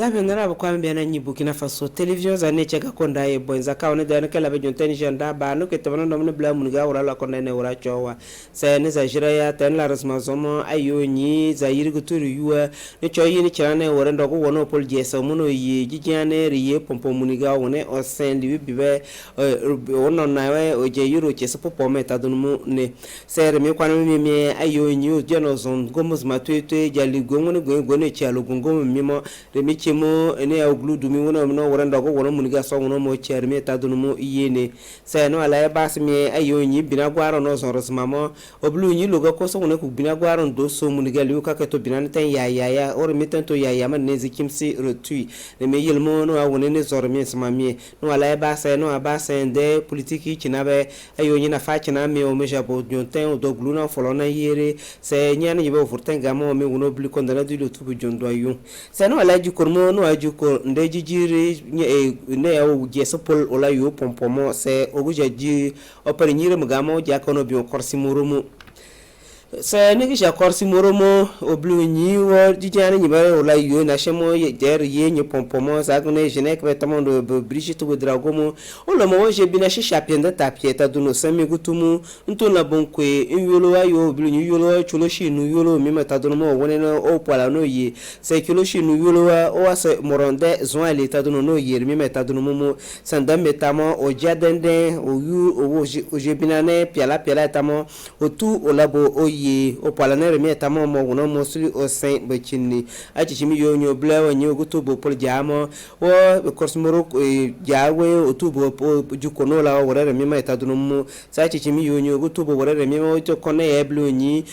la venera kwa mbena nyi Burkina Faso television za ne cheka konda e bonza ka one da ne kala be jonten janda ba no ke tabano no bla mun ga wala konda ne wala chowa sa ne za jira ya tan la rasma zomo ayo nyi za yirgu turu yuwa ne choyi ne chane wore ndo ko wono pol jesa muno yi jijiane riye pompo muniga wone o sen libi bibe wono na we o je yuro chesa popo meta dunu ne sere me kwa me ayo nyi o jeno zon gomos matwete jali gomone gone chalo gongo mimo michimo ene ya uglu dumi wona no waranda ko wono muniga so wono mo cherme ta dunu mo yene se no ala bas mi ayo nyi bina gwaro no so rosmamo oblu nyi loga ko so wono ku bina gwaro ndo so muniga liu ka to bina tan ya or mitanto ya man ne zikimsi retui ne me yelmo no awone ne zormi smami no ala bas no abas ende politiki chinabe ayo nyi na fa china mi o meja bo jonten o do glu na folona yere se nyane yibo furten gamo mi wono blu kondana du lo tubu jondo ayu se no ala kormo no ajuko nde jijiri ne ya ugese pol ola yo pompomo se oguja ji opere nyire mugamo jakono bi korsi murumu se ne gisha korsi murumu oblu nyi wo jijane nyi bare ola yo na shemo der ye nyi pompomo sa gone jene ke tamondo Brigitte Ouedraogo olo mo je bina shisha pienda tapieta duno semi gutumu nto na bonkwe yolo ayo oblu nyi yolo chulo shinu yolo mi meta duno mo wone no o pala no ye se chulo shinu yolo o ase moronde zon ele ta duno no ye mi meta duno mo sanda metamo o jadende o yu o je bina ne piala tamo o tu o labo o ye o pala ne mi tamo mo wono mo suli o sen bechini achi chimi yo nyo blawa nyo gutu bo pol jamo o korsmoro jawe o tu bo jukono la o rere mi meta duno mo sa chi chimi yo nyo gutu bo rere mi mo to kone e blu nyi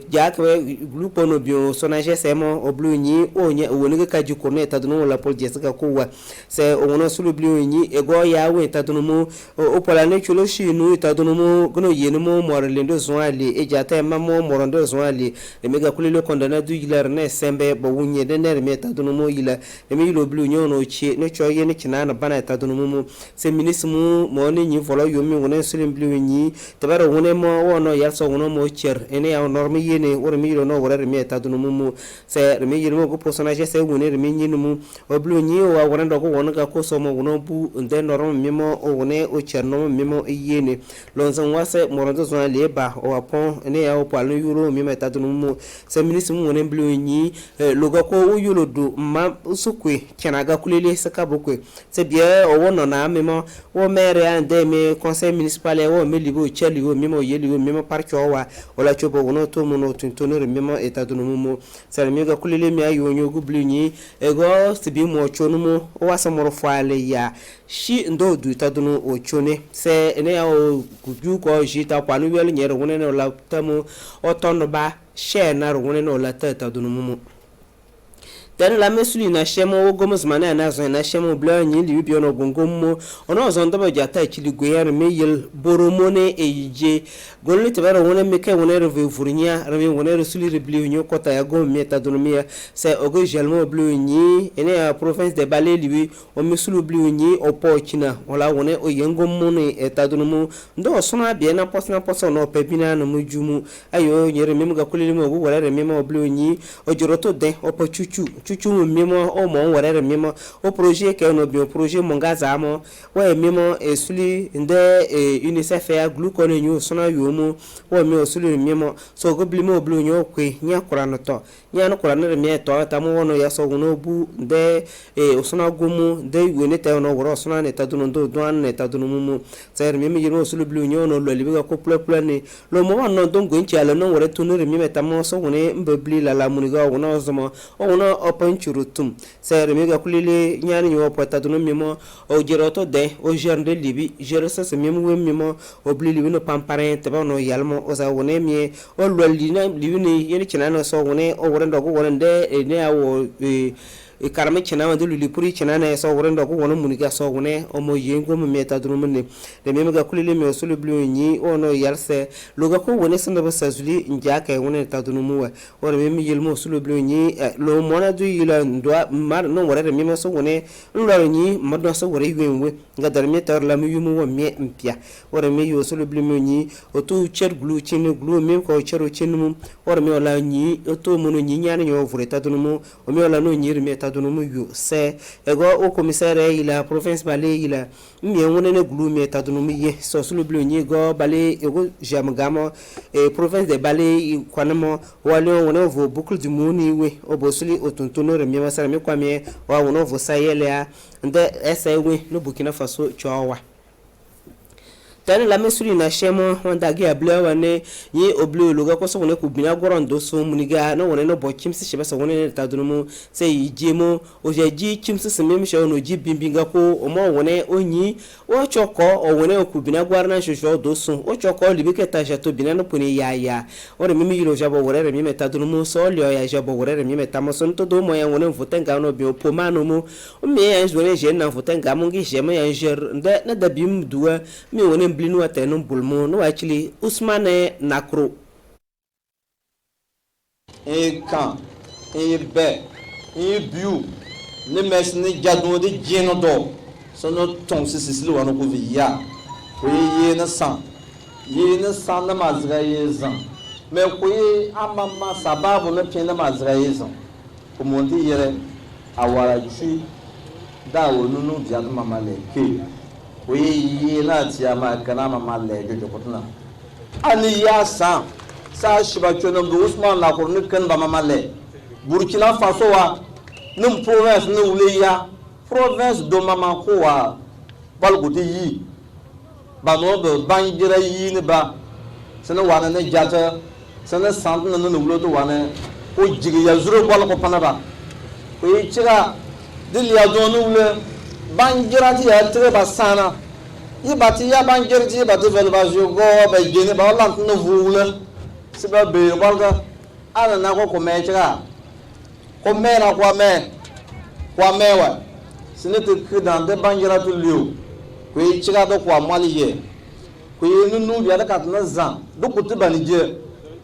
jakwe grupo no bio sonaje semo o blu nyi o nya woni ka jukono eta duno la pol jessica kuwa se o wono sulu blu nyi ego ya we eta duno mo o pala ne chulo shinu eta duno mo gono yenu mo morelendo zonali e jata mamo morondo zonali e mega kulilo kondana du yilar ne sembe bo wunye de ner meta duno mo yila e mi lo blu nyo no chi no cho ye ne kinana bana eta duno mo se ministre mo ne nyi volo yo mi wono sulu blu nyi tabaro wone mo wono yaso wono mo cher ene ya norme yene wor mi lo no wor meta duno mo se mi yirmo ko personage se wone mi nyi no o blu nyi o wa wono ko wono ka ko so mo wono bu nde norme mimo o wone o cher no mimo yene lonzan wase morondo zonali ba o apon ene ya o palo yuro mi meta duno mo se ministre mo wone blu nyi logo ko o yulo do ma usukwe kenaga kulele saka bokwe se bia o wono na mimo wo mere ande me conseil municipal wo me libo cheli wo mimo yeli wo mimo parki owa ola chobo wono to mo no tuntonore mimo eta duno mo se mi ga kulele mi ayo nyogu blu nyi ego sibi mo chonu mo o wasa moro fale ya shi ndo du ta duno o chone se ene ya o kuju ko jita kwanu wel nyere wone no la tamo o tondo ba she na wone no la ta duno mo dan la mesuli na shemo wo gomos mana na zo na shemo bla nyi li bi ono gongomo ono zo ndo ba jata chili goyar meyel boromone eje golli tabaro wona meke wona reve furnya reve wona resuli rebli nyo kota ya go meta donomia se ogo jelmo blu nyi ene ya province de Balé liwi o mesulu blu nyi o pochina wala wona o yengo mone eta donomo ndo sona bi na posa no pebina no mujumu ayo nyere memu ga kulili mo wala rememo blu nyi o joroto de o pochuchu chuchu mimo o mo warere mimo o projet ke no bio projet mongaza mo wa mimo esuli nde UNICEF ya glucone nyu sona yomo o mi osuli mimo so go blimo blu nyo kwe nya kurano to nya no kurano mi to ta mo wono ya so wono bu nde osona gomu nde wene ta no woro sona ne ta dunu ndo duan ne ta dunu mumu ser mimi yiro osuli blu nyo no lo libiga ko plani lo mo wono ndongo nchi ala no wore tunure mi meta mo so wone mbebli la muniga wono zomo o wono panchurutum sere mega kulile nyani nyo pota duno mimo o jeroto de o jernde libi jeresa se mimo we mimo o blili no pampare te ba no yalmo o za wone mi o lolina libi ni yeni chinana so wone o wore ndo ko wone de ne awo karame chena wa dulu lipuri chena na so wore ndo ko wono muniga so wone o mo yengo mo meta duno mne de mega kulile mi o sulu blu nyi o no yalse loga ko wone sanda ba sazuli njaka wone ta duno muwa o mi yelmo sulu blu nyi lo mona du yila ndwa mar no wore mi ma so wone lo nyi maddo so wore wenwe nga dar mi tar la mi yumu wo mi mpia o mi yo sulu blu nyi o tu cher glu chine glu mi ko chero chinum o mi ola nyi o to mono nyi nyane yo vure ta duno mo o mi ola no nyi mi ta tadunumu yu se ego o commissaire ila province bale ila mi wona ne glu mi tadunumu ye so sulu blu nyi go bale ego jamgamo province de bale kwanamo wale wona vo boucle du moni we obosuli otuntuno re mi masara mi kwame wa wona vo sayele a nde esewe no Burkina Faso chowa tani la mesuri na shemo wanda gi ablo wane yi oblo loga ko so wona ku bina gorondo so muniga no wona no bochim si sheba so wona ne tadunumu se yijemo o jeji chimsi semem she no ji bimbinga ko o mo wona onyi o choko o wona ku bina gwarna shosho do so o choko libike ta jato bina no puni ya o re mimi yilo jabo wora re mimi tadunumu so lio ya jabo wora re mimi tamason to do mo ya wona votenga no bi o pomano mo o me ya jone je na votenga mo ngi je mo ya jer nda na da bim duwa mi wona blinu atenum bulmo no actually Ousmane Nakro kan be biu ne mes ne jadon de jeno do sono ton sisili wano ko via ko ye na san na mazra yezan me ko ye amama sababu na pin na mazra yezan ko monti yere awara chi da wonu dia mama le ke we na tia ma kana mama le jojo kotuna ani ya sa shiba chono do Ousmane Nakro ne kan ba mama le Burkina Faso wa num province ne wule ya province do mama ko wa balgoti yi ba no do bangira yi ne ba sana wana ne jata sana sant na no wulo to wana o jigi ya zuro bal ko panaba ko yi chiga dil ya do no wule bangira ti ya tere basana yi bati ya bangira ti bati velbajo go ba gene ba lant no vule siba be balga ana na ko me chiga ko me na kwa me wa sinete ke dan de bangira to liu ko yi chiga do kwa maliye ko yi nu biya da kat na zan do kutu banije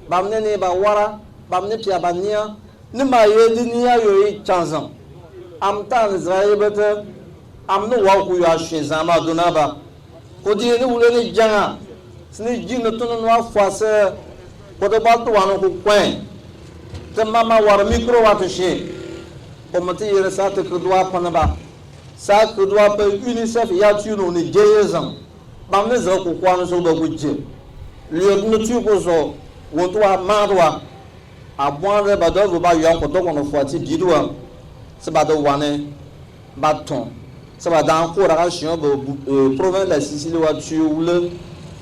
bamne ne ba wara bamne pia bania ni ma ye di ni ya yo yi chanzan am tan Israel bete am no wa ku ya shizan ma do na ba ko di ni wule ni janga sini ji no to no afase ko do ba to wa no ku kwen te mama war micro wa to she o mate yere sa te ko do apana ba sa ko do apa UNICEF ya tu no ni jeyezan bamne zo ku kwa no so ba ku je liot no tu ko so won to ma do wa abon re ba do ba yo ko do ko no fuati bi do wa se ba do wane baton se ba dan ko ra shion bo province la Sicile wa tu wule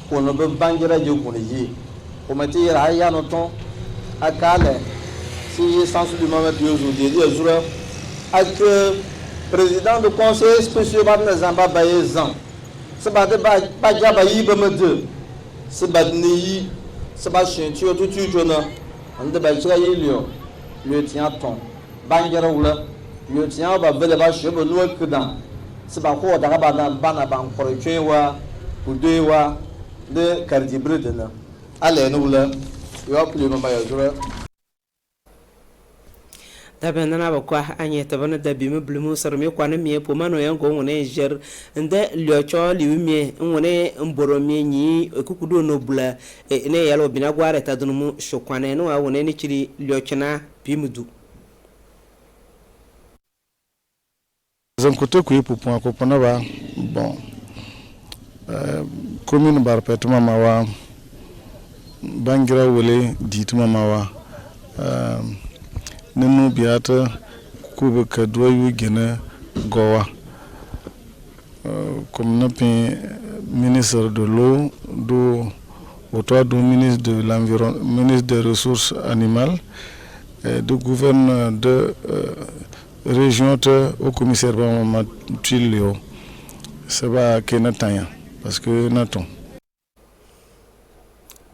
ko no be bangira je ko ni yi o mate yere ya no ton akale si sans du moment aujourd'hui les jours avec président du conseil spécial Barna Zamba Bayezan se ba de ba jaba yi ba mede se ba ni se ba chintu tout tu na ande ba chira yi le tient ton bangira wula le tient ba vele ba shebe no kudan se ba ko da ba na bana ban korotwe wa ude wa de kardibre de na ale no wula yo plus no ba ya jours dabe nana ba kwa anye tabana dabi me blumu sarme kwa na mie pomano yango ngone jer nde liocho liwimie ngone mboro mie nyi ekukudo no bula ne yalo bina gware tadunumu shokwane no wa wone ni chiri liochana bimudu zankoto ku pour point ko pona ba bon commune bar petuma mawa bangira wole dituma mawa nenu biata kube kadwa yu gene gowa comme napi ministre de l'eau do autour du ministre de l'environnement, ministre des ressources animales du gouverneur de région au commissaire Bama Tilio c'est pas kenatanya parce que naton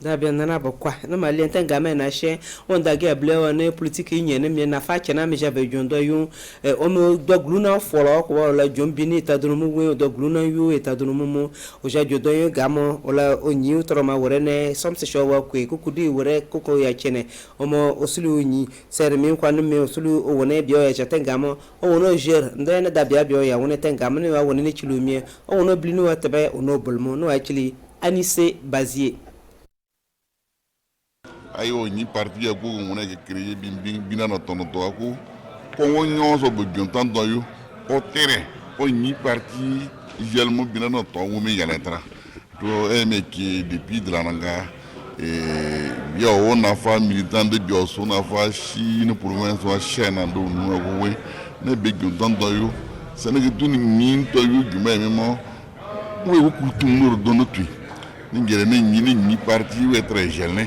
dabe nana ba kwa na mali ntenga me na she onda ge blewa ne politique nyene me na fa chena me jabe jondo yu o mo doglu na folo ko la jombi ni tadunu mu we doglu na yu etadunu mu o ja jodo yu gamo ola onyi utoro ma wore ne somse sho wa ku kukudi wore koko ya chene o mo osulu onyi sere mi kwa no me osulu o wona bia ya chatenga mo o wono jer ndo na dabia bia ya wona tenga mo ne wa wona ni chilumie o wono blinu wa tebe o no bolmo no actually Anissé Bazier ayo ni parti ya ko ngone ke créer bina na tono to ako ko nyo so bu juntan do yu o tere o ni parti jelmo bina no to wo mi yaletra to ki depuis de la nanga yo on a fa militant de Bios on a fa Chine province wa chaîne ando no wo ne be juntan do yu senegi tuni min to yu juma memo we wo kultumur do no tui ngere ne ni parti we très jeune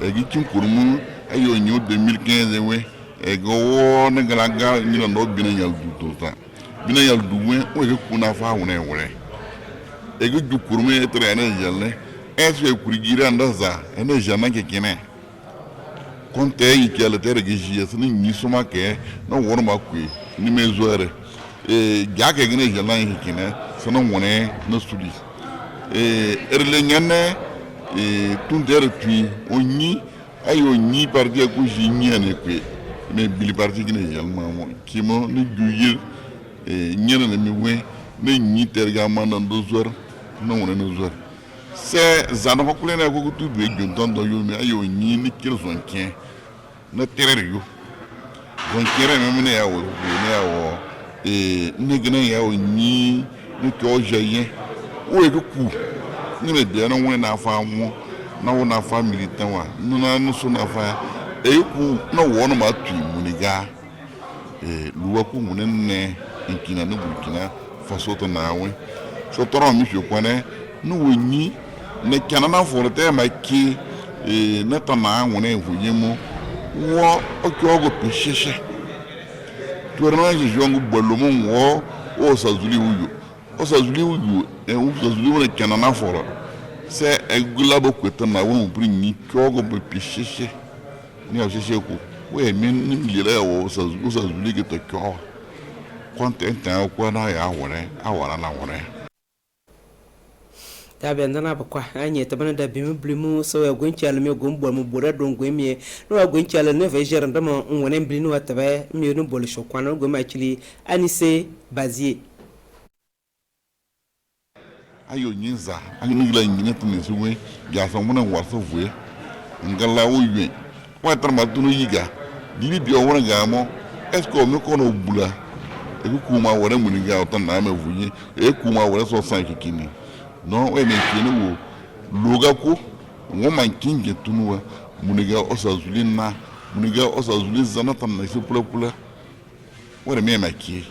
e gi kin kurmu ayo nyu 2015 we e go ne galaga ni no bina yal du to ta bina yal du we o ge kuna fa wona wore e gi du kurmu e très ne jeune e se kurigira ndaza ene jana ke kene konte yi ke le tere gi jies ni suma ke no wona ma ku ni mezoare ja ke gine jana yi kene sono wona no studi erle nyane tundere tui oni ayo ni parti ko jinyane kwe me bili parti gine jalma mo kimo ni juyir nyene na mi we ne ni terga manda do zor no wona no zor se zana ko kulena ko tu be jonton do yo me ayo ni kir zonkien na terere yo zonkere me ne yawo ne yawo ne gine yawo ni ko jayen o e ku ni me de no we na fa mo na wo na fa militant wa no so na fa e ku na wo no ma tu muniga luwa ku munene inkina no burkina faso to na we so toro mi fi kwane no woni ne kana na forte ma ki na ta na wona ehuyemo wo o ko go pisheshe to na je jongu bolomo wo o sa zuli uyu o sa zuli uyu o sa zuli wona kana na foro se egulabo kweta na wo bri ni ko go pisheshe ni o sheshe ku we mi ni lele wo o sa zuli ke to ko content ko na ya wore awara na wore tabe ndana bakwa anye tabana da bimu blimu so ya gonchal me gombo mo bora don gwemie no wa gonchal ne ve jere ndama wona blinu watabe mi no bol shokwana goma chili anise bazie ayo nyinza ani ngila nyina tunisi we ya so mona warso vue ngala wo ywe wa tarma tunu yiga dibi bi o wona gamo esko me ko no bula e ku kuma wona muniga o tan na me vunye e kuma wona so san kikini non we me kini wo loga ko wo man kinge tunuwa muniga osazuli na muniga osazuli zanata na se pula wore me maki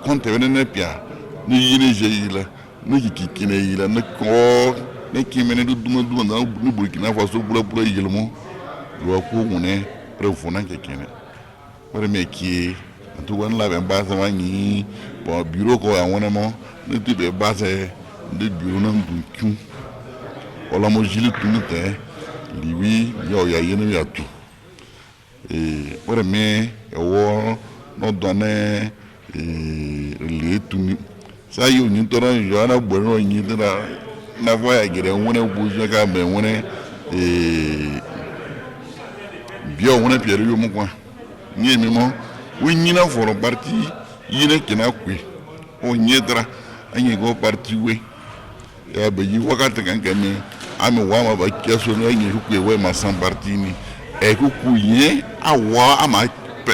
konte wene ne pia ni yine jeila ni kikine yila ne ko ne kimene du duma na ni burkina faso pula yilmo lo ko ngone refona kekene wore me ki to wan la ben ba sa wani bo bureau ko awon mo ni tu be ba se de bureau na nduku ola mo jili tunite liwi yo ya yene ya tu wore me ewo no done le tuni sa yo ni to ran yo na gbo no yin dira na fo ya gere wona buju ka be wona bio wona piere yo mo kwa ni mi mo wi nyina foro parti yine kina kwe o nyedra anyi go parti we ya be yi wakati kan kene ami wa ma ba keso no anyi ku we ma san parti ni e ku ku ye awa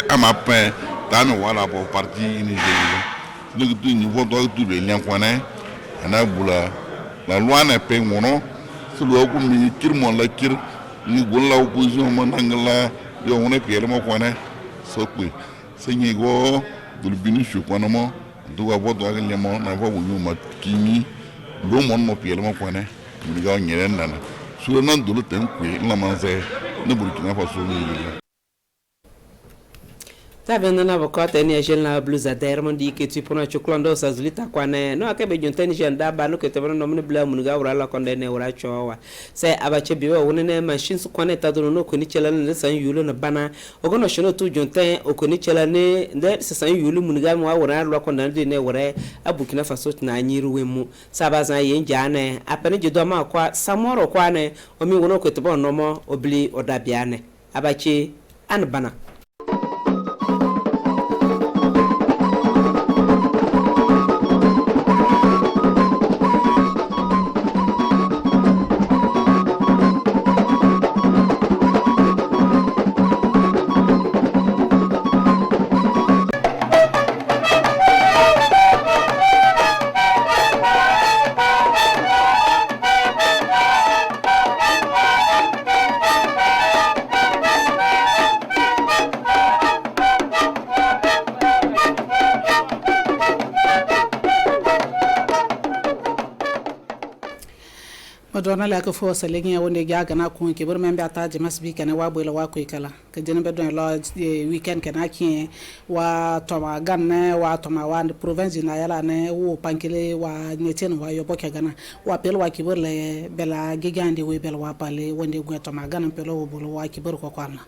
ama pe ta mi wala po parti ni je ni tu ni voto tu be nyan kwane ana bula la loi na pe ngono so lo ku mi kir mo la kir ni gola opposition mo nangala yo wona piere mo kwane so ku senyi go dul binu shu kwana mo duwa voto ga le mo na vo wu ma kimi lo mo no piere mo kwane ni ga nyere nana so na dul ten ku la manze ne burkina faso ni tabe ndana bakota ni ajel na bluza dermon di ke tu pona choklando sa zulita kwane no akabe jonteni janda ba no ke tebano no mne bla munga wura la konde ne wura chowa se abache biwe wona ne machine su kwane tadoro no koni chela ne san yulo na bana ogono shono tu jonten okoni chela ne nde se san yulo munga mo wura la konde ne wura abukina faso na anyiru wemu sabaza yenja ne apene jedo ma kwa samoro kwane omi wono ko tebano no mo obli odabiane abache an bana dona la ka fo salegi wonde jaga na ko ke bur membe ataje masbi kana wa bola wa ko kala ke jene be don lo weekend kana ki wa toma ganne wa toma wa province na yala ne wo pankele wa nyeten wa yo boke gana wa pel wa ki bur le bela gigande we bel wa pale wonde go toma ganne pelo wo bolo wa ki bur ko kwana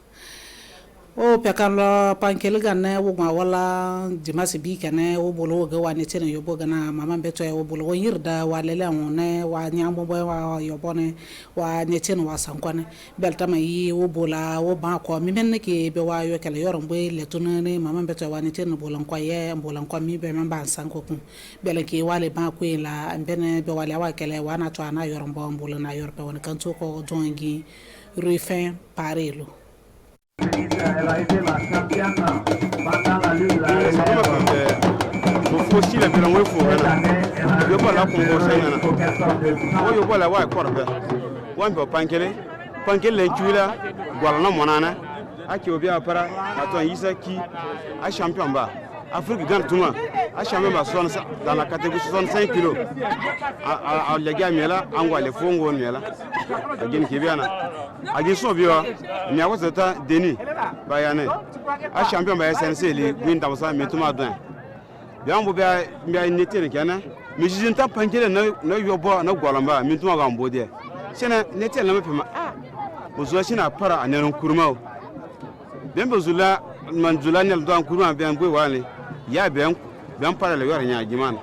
o pekalo pankele ganne wo ma wala dimasi bi kana wo bolo go wa nyeten yo bo gana mama beto wo bolo wo yirda wa lele ne wa nyambo boy wa yo bone wa nyeten wa sankwane belta mai wo bola wo ba ko mi men ke be wa yo kala yoron boy le tunane mama beto wa nyeten bolan ko ye bolan ko mi be man ban sanko ku bele ke wale ba ko la ambene be wale wa kala wa na to ana yoron bo bolan na yor pe won kan to ko dongi rufin parelo. Elle a été la championne pendant la lutte. Faut la faire en fou. Je vois là qu'on voit ça. Voilà, ouais, quoi. One peu pankele l'entuila, voilà, non, mon âne. A qui au bien para, attends, Isaki, a champion bas. Afrique gagne tout le monde. A champion bas dans la catégorie 65 kilos. À les gars, mais là, on voit les fonds, mais là. Again, qui vient là. Again, so bien. Mais à quoi c'est ça, Denis, Bayane. A champion bas SNC, les win dans ça, mais tout le monde. Bien, on peut bien une étienne, mais je ne t'ai pas inquiété, no yobo, no golamba, mais tout le monde en bodé. C'est un étienne, le même. Ah, vous avez une appara à un courmao. Bien, vous avez Manzula nel do ankuru bien gwe wale ya bien para le yor nya giman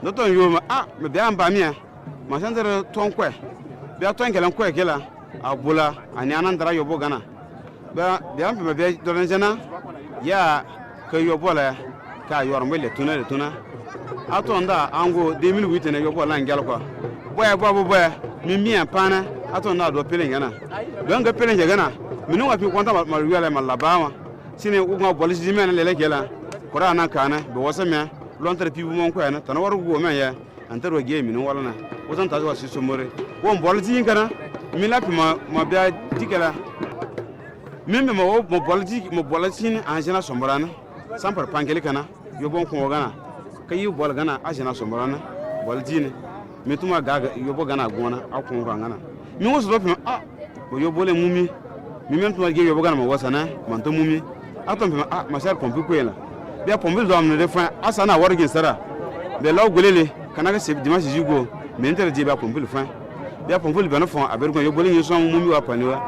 no ton yo me bien ba mia ma sandere ton kwe bien ton kelen kwe kela abula ani anandara yo bogana bien me bien do jana ya ke yo bola ka yor mbele tuna atonda ango 2008 ne yo bola ngel kwa boya mi mia pana atonda do pelengana bien ga pelengana minu wa pi konta ma riwala ma labama sine uga bolisi jimena lele kela kora na kana be wasame lontar pibu mon ko yana tan waru go men ya antar wa game no wala na wazan ta wa siso more won bolisi kana mi la ma bia dikela mimbe mo bolisi ni anjena sombrana sampar pangeli kana yo bon ko gana kayi bol gana ajena sombrana bolisi ni mituma gaga yo bo gana gona akon gana mi woso do bo yo bole mumi mi men tuma ge yo bo gana ma wasana man to mumi atom pe masar pompi ko yela be pompi do amne refa asana wargin sara be law golele kana se dimanche jugo me inter je be pompi le fin be pompi le benofon abergo yo bolin yeso mumi wa paniwa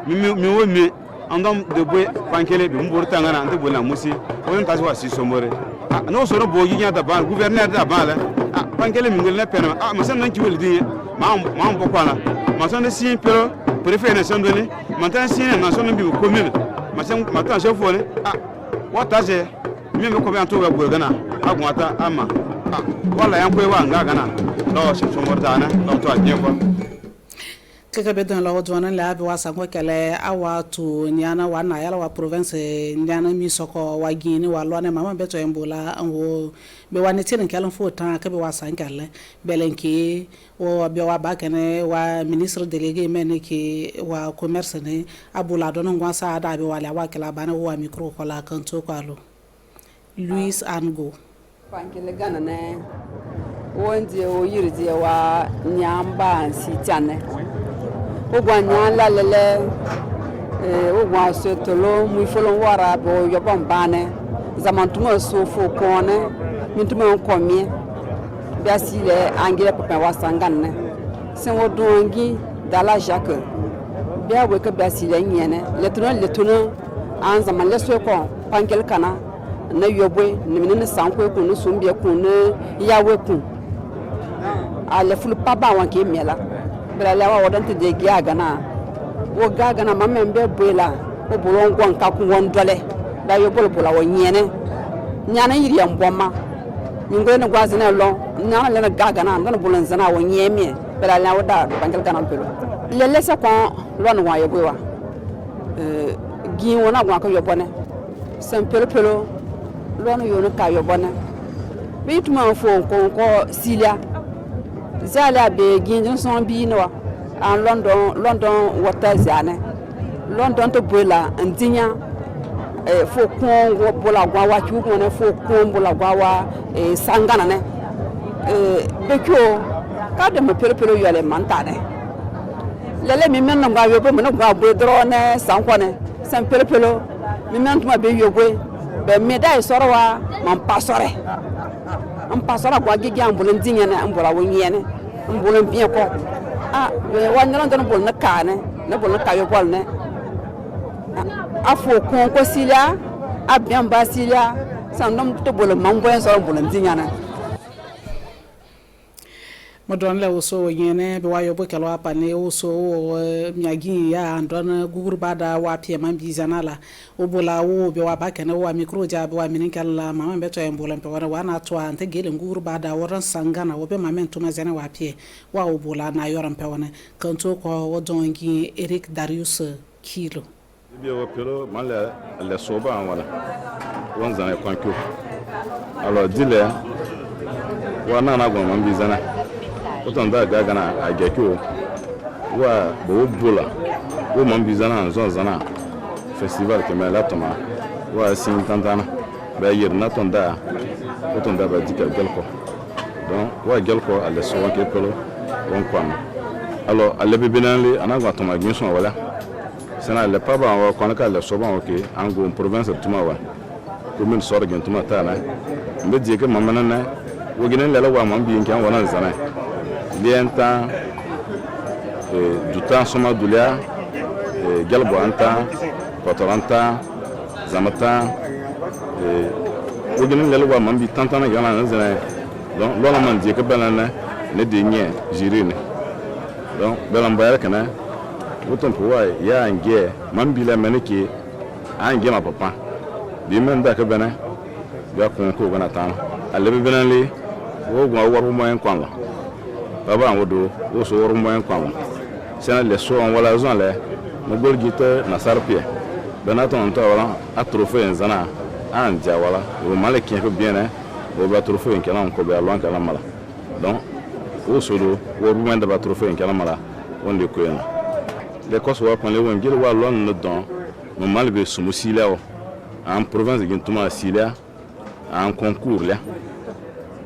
mi wo mi andam de boy pankele be mbor tangana ante bola musi won taso wa si somore no so no bogi nya da ban gouverneur da ban la pankele mi ngol na pena masan nan ki wel di ma mbokwana masan de si pero préfet nation doni masan si nation bi commune matin chef fone wata je mi me ko be anto we gana agwata ama wala yan kwe wa nga gana no chef somortana no to ajefo keke be don la wodwana la be wasa ko kele awa tu nyana wa na yala wa province nyana mi soko wa gini wa lone mama beto embola anwo be wa ne tirin kala fo tan ka be wasa ngale belenki o be wa bakene wa ministre délégué men ki wa commerce ne abula don ngwa sa da be wala wa kala bana wa micro ko la kanto ko alo Louis Ango pankele gana ne wonje o yirje wa nyamba si tiane ogwanya la lele ogwa so tolo mu folon wara bo yobon bane zamantuma so fo kone mintuma komie biasile angele papa wasanganne sen wodongi dala jacques bia we ka biasile nyene letuna an zaman leso ko pankel kana na yobwe nimene sanko ko no sumbie ko no yawe ku ale fulu papa wanke miela brala wa wadante de giaga na wo gaga na mamembe bwela o bulongo nka ku wondole da yo bolo wo nyene nyana yiri ya mboma nyingo ne gwazi na lo nyana le na gaga na ngana bulon zana wo nyeme brala wa da bangal kana pelo le lesa ko lo no wa yo bwa gi wona gwa ko yo bone sem pelo lo no yo no ka yo bone bituma fo ko silia zala be ginjin son bi no an London water zane London to bola andinya fo kon wo bola gwa wa chu ko ne fo kon bola gwa wa sangana ne bekyo ka de me pelo yo le mantane lele mi men nga yobo mo nga bo drone sankone san pelepelo mi men tuma be yobo be mi dai sorwa man pasore am pasora kwa gigi ambulin dingene ambula wonyene ambulin bien ko we wanno don bol na kane na bol na kayo bol ne afo ko silia abian basilia san dom to bol mambo en so bol dingene modon le uso yene be wayo bo kelo apane uso myagi ya andon gugur bada wa pie man bizanala obola wo be wa bakene wa micro ja be wa mininkala mama beto embola pe wa na to ante gele gugur bada woran sangana wo be mamento mazene wa pie wa obola na yoran pe wona kanto ko wodongi Eric Darius Kilo bi wo pelo mala le soba wala won zana kwankyo alors dile wa na gwa man bizana autant d'aga na agekyo wa bo bula wo man bizana zon zana festival que mala toma wa sin tantana ba yirna tonda autant da ba dika gelko donc wa gelko alle so ke pelo won kwan alors alle bibinanli anagwa toma ginso wala sana le paba wa konaka le so ban okay ango province tuma wa commune sor gen tuma ta na mbe die ke mamana na wo ginen le wa man bi nkan wala zana lienta du temps soma dulia galbo anta kotoranta zamata wogin lele wa man bi tantana gana na zana donc lola man die ke belana ne de nye jirine donc belan bayar kana woton po wa ya nge man bi la meneke ange ma papa bi men da ke bena ya ko gana tan alebe benali wo gwa waru mo en kwanla baba wodo wo so waru mo en kwanla sena le so on wala zon le mo gol gite na sarpie benaton to wala a trophée en zana an ja wala o maleki ko bien hein o ba trophée en kala ko be alwan kala mala donc wo so do waru mo da ba trophée en kala mala on le koyena le ko so wa kon le won gil wa lon no don mo malbe sumu silao en province gintuma silia en concours là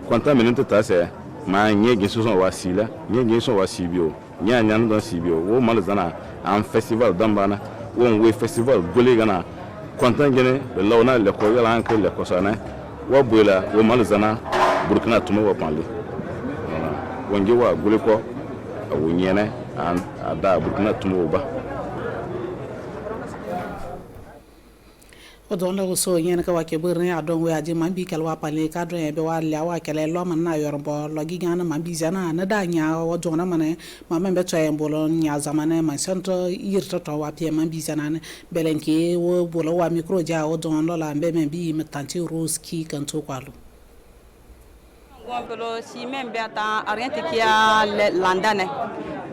quanta minute ta c'est ma nyegi so wa sila nyegi so wa sibio nya nya no sibio wo malzana en festival dambana won we festival golegana quanta ngene le lawna le ko yala an le ko sana wa bola wo malzana burkina tuma wa panli wonge wa gole ko wo nyene an ada burkina tuma ba odon la so yen ka wake burne adon we aji man bi kalwa pale ka don e be wa la wa kele lo man na yorbo lo gigana man bi zana na da nya o jona mane ma men be to en bolo nya zamane man santo yirto to wa pie man bi zana ne belenke wo bolo wa micro ja o don lo la mbe men bi metanti roski kanto kwalo gompelo si men be ata ariente kia landane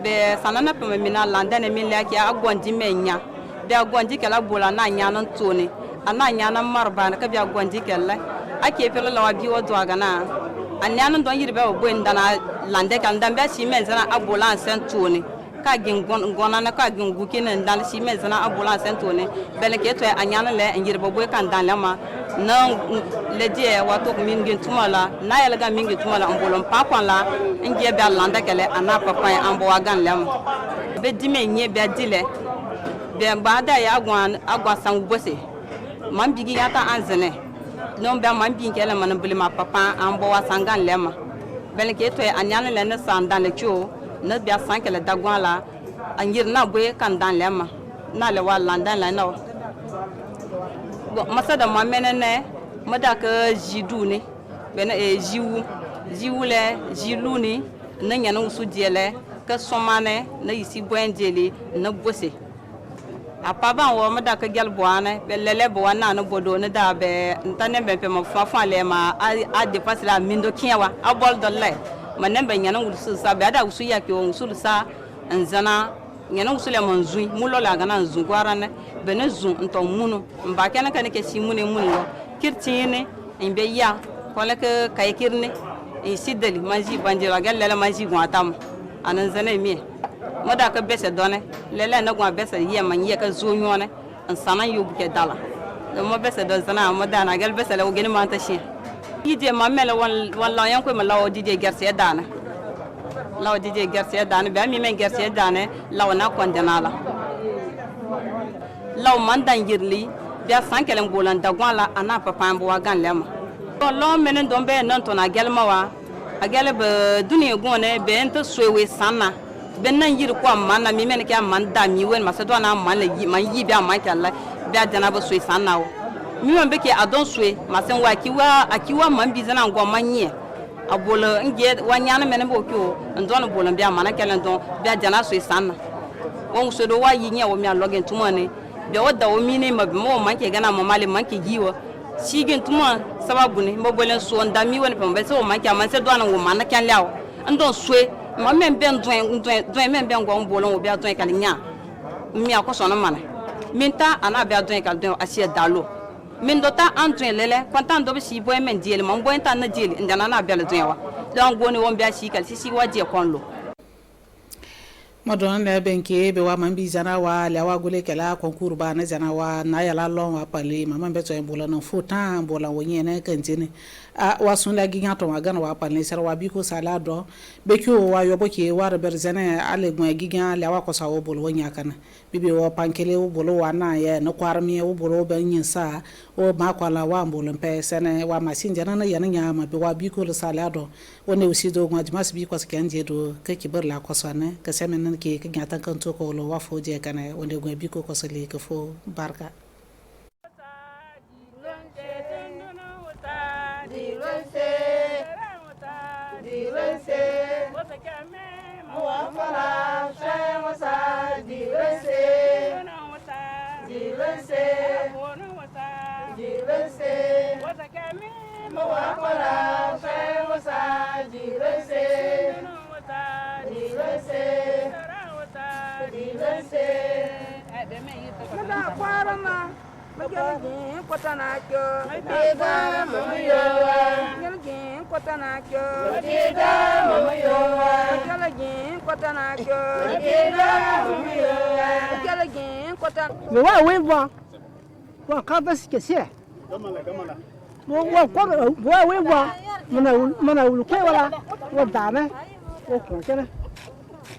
be sanana pe mina landane min la kia agwandi menya be agwandi kala bola na nya non toni ana nyana marban ka biya gondi kella ake pelo lawa biwo dwaga na anyana don yirbe obo ndana lande kan dan ba simen zana ambulance toni ka gin gona na ka gin gukin ndan simen zana ambulance toni bele ke to anyana le yirbe obo kan dan lama na le die wato min gin tumala na yala ga min gin tumala ambulon pa kon la ngie be lande kele ana papa ambo wagan lem be dime nye be dile be bada ya agwa sang bose man bigi yata anzene non be man bi kele man bulima papa ambo wasangan lema bele ke to anyana le ne sandan le cho ne bia sankele dagwan la angir na boye kan dan lema na le wa landan la no bo masada ma menene mada ka jidu ne bene e jiwu le jilu ni ne nyana usu diele ka somane na isi boendele na bose apaba wo mada ka gel boane be lele boana no bodo ne da be ntane be pe ma fa le ma a de passer la mindo kiawa abol dolle manen be nyana usu sa be ada usu ya ke usu sa nzana nyana usu le manzui mulo la gana nzu gwarane be ne zu nto munu mba kana kana ke si munu munlo kirtine imbe ya kole ke kay kirne e sideli manji banjira gel lele manji gwatam anan zana mi mada ka bese done lele na gwa bese ye man ye ka zo nyone an sanan yu buke dala do mo bese do sana mada na gal bese le ogeni man ta shi yide ma mele won la yan ko ma lawo dide gerse dana law dije gerse dane be mi men gerse dane law na kondenala law man dan yirli be san kelen bolan dagwala ana papa mbo wagan lema to law menen don be non to na gelma wa agele be duniya gone be enta sowe sanna ben nan yir ko man na mi men ke man da mi wen masedo na man la yi man yi be man kala be adana bo sowe sanna o mi won be ke adon sowe masen wa akiwa man bizana ngo manye abolo nge wanyana menen bo kyo ndon bolan be amana kelen don be adana sowe sanna won so do wa yi nya wo mi alogen tumane be wadda wo mi ne mo man ke gana mo male man ke giwo sigin tuma sababu ni mo bolen so ndami woni pambe so man ke man se do na wo man kan lawo ndon sowe ma men ben doin men ben go bolon wo be doin kan nya mi akoso no mana minta ana be doin kan doin asie dalo min dota antoin lele kontan do be si boy men diele man boy tan na diele ndana na be le doin wa don go ni won be si kal si wa die konlo madon le benke be wa man bi zana wa le wa gole kala concours ba na zana wa na yala lon wa pale mama be to bola no futan bola wonye na kantine a wa sun la gigan to magana wa pale sar wa bi ko sala do be ko wa yo boke wa ber zana ale gwa gigan le wa ko sa wo bolo wonya kana bibi wo pankele wo bolo wa na ye no kwarmi wo bolo be nyin sa o ma ko la wa bolo pe sene wa masin jana na yana nya ma be wa bi ko sala do woni usi do ngwa mas bi ko skanje do ke ki ber la ko sone ke semen ke nyata kan to ko lo wa fo je kana wonde gwa bi ko sali ko fo barka Mais ouais, oui, bon. Bon, quand est-ce que c'est? Bon, oui, bon. Mana ulu kwe wala, wa dame, wa kona.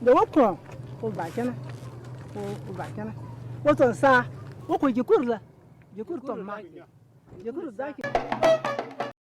De wa kona, wa bakena. Wa bakena. Wa ton sa, wa ko jikur la. Jikur ton ma. Jikur zaki.